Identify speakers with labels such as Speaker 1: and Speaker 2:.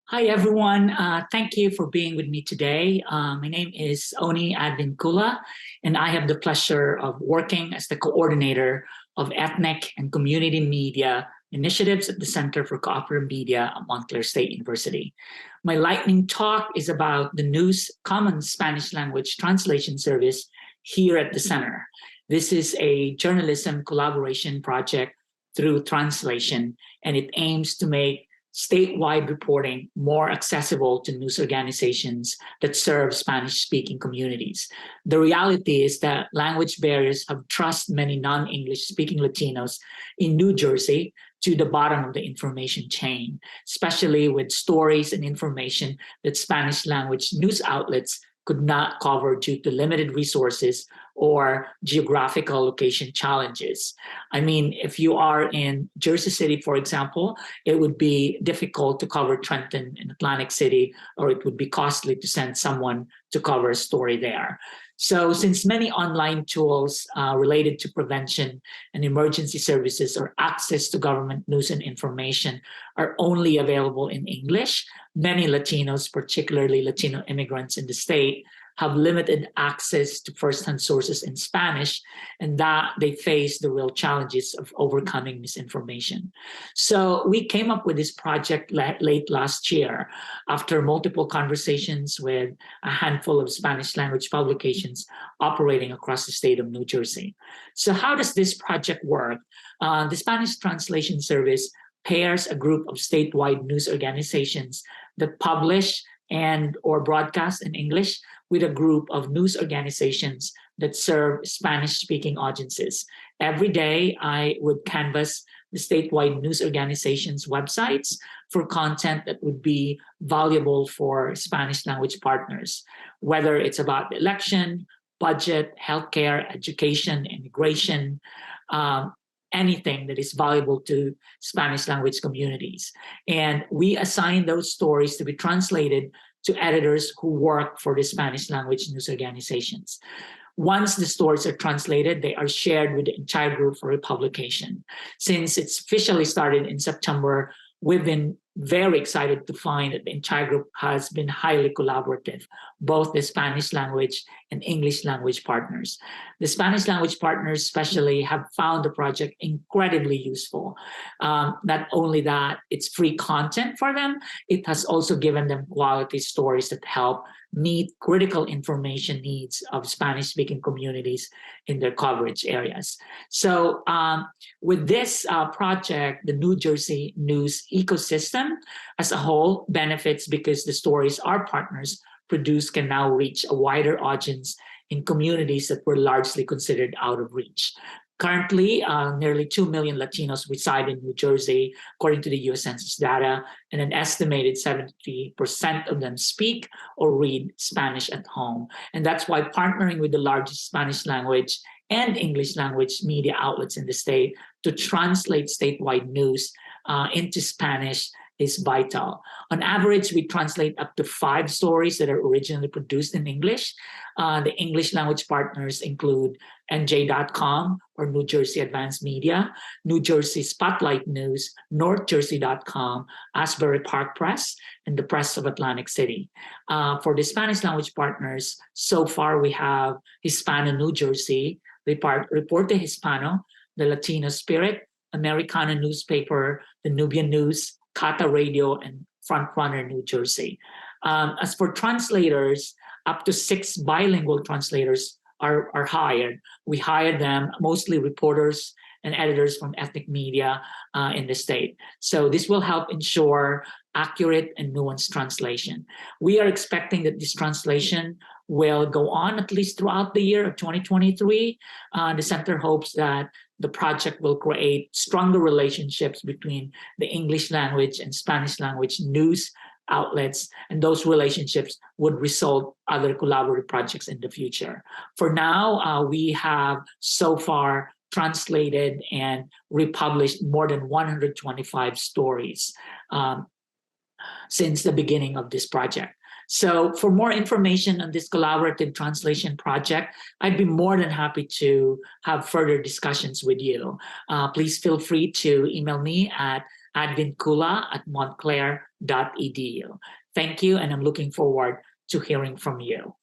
Speaker 1: Hi, everyone. Thank you for being with me today. My name is Oni Advincula, and I have the pleasure of working as the coordinator of ethnic and community media initiatives at the Center for Cooperative Media at Montclair State University. My lightning talk is about the News Common Spanish Language Translation Service here at the center. This is a journalism collaboration project through translation, and it aims to make statewide reporting more accessible to news organizations that serve Spanish-speaking communities. The reality is that language barriers have thrust many non-English speaking Latinos in New Jersey to the bottom of the information chain, especially with stories and information that Spanish language news outlets could not cover due to limited resources or geographical location challenges. I mean, if you are in Jersey City, for example, it would be difficult to cover Trenton and Atlantic City, or it would be costly to send someone to cover a story there. So since many online tools related to prevention and emergency services or access to government news and information are only available in English, many Latinos, particularly Latino immigrants in the state, have limited access to firsthand sources in Spanish, and that they face the real challenges of overcoming misinformation. So we came up with this project late last year after multiple conversations with a handful of Spanish language publications operating across the state of New Jersey. So how does this project work? The Spanish Translation Service pairs a group of statewide news organizations that publish and or broadcast in English with a group of news organizations that serve Spanish-speaking audiences. Every day, I would canvass the statewide news organizations' websites for content that would be valuable for Spanish language partners, whether it's about the election, budget, healthcare, education, immigration, anything that is valuable to Spanish language communities. And we assign those stories to be translated to editors who work for the Spanish language news organizations. Once the stories are translated, they are shared with the entire group for republication. Since it's officially started in September, we've been very excited to find that the entire group has been highly collaborative, both the Spanish language and English language partners. The Spanish language partners especially have found the project incredibly useful. Not only that, it's free content for them, it has also given them quality stories that help meet critical information needs of Spanish-speaking communities in their coverage areas. So with this project, the New Jersey news ecosystem as a whole benefits because the stories our partners produce can now reach a wider audience in communities that were largely considered out of reach. Currently, nearly 2 million Latinos reside in New Jersey, according to the US Census data, and an estimated 70% of them speak or read Spanish at home. And that's why partnering with the largest Spanish language and English language media outlets in the state to translate statewide news into Spanish is vital. On average, we translate up to 5 stories that are originally produced in English. The English language partners include NJ.com or New Jersey Advanced Media, New Jersey Spotlight News, NorthJersey.com, Asbury Park Press, and the Press of Atlantic City. For the Spanish language partners, so far we have Hispano New Jersey, Reporte Hispano, the Latino Spirit, Americana Newspaper, the Nubian News, Kata Radio, and Frontrunner New Jersey. As for translators, up to 6 bilingual translators are hired. We hire them, mostly reporters and editors from ethnic media in the state. So this will help ensure accurate and nuanced translation. We are expecting that this translation will go on at least throughout the year of 2023. The center hopes that the project will create stronger relationships between the English language and Spanish language news outlets, and those relationships would result other collaborative projects in the future. For now, we have so far translated and republished more than 125 stories since the beginning of this project. So for more information on this collaborative translation project, I'd be more than happy to have further discussions with you. Please feel free to email me at Advincula@montclair.edu. Thank you, and I'm looking forward to hearing from you.